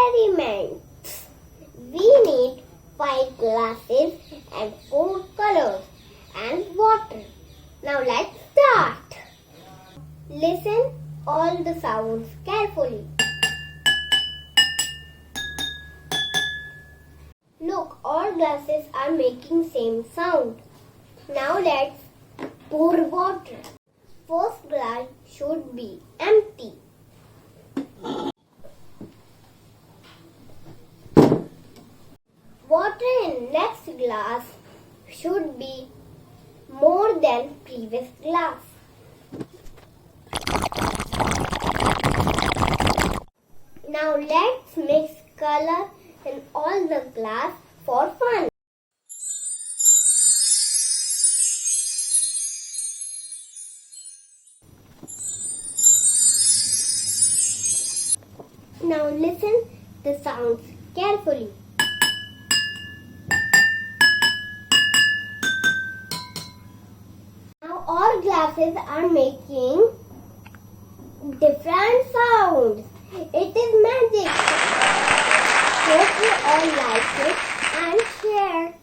experiments. We need 5 glasses and 4 colors and water. Now let's start. Listen all the sounds carefully. Look, all glasses are making same sound. Now let's pour water. First glass should be empty. Water in next glass should be more than previous glass. Now let's mix color in all the glass for fun. Now listen the sounds carefully. Now all glasses are making different sounds. It is magic. Hope you all like it and share.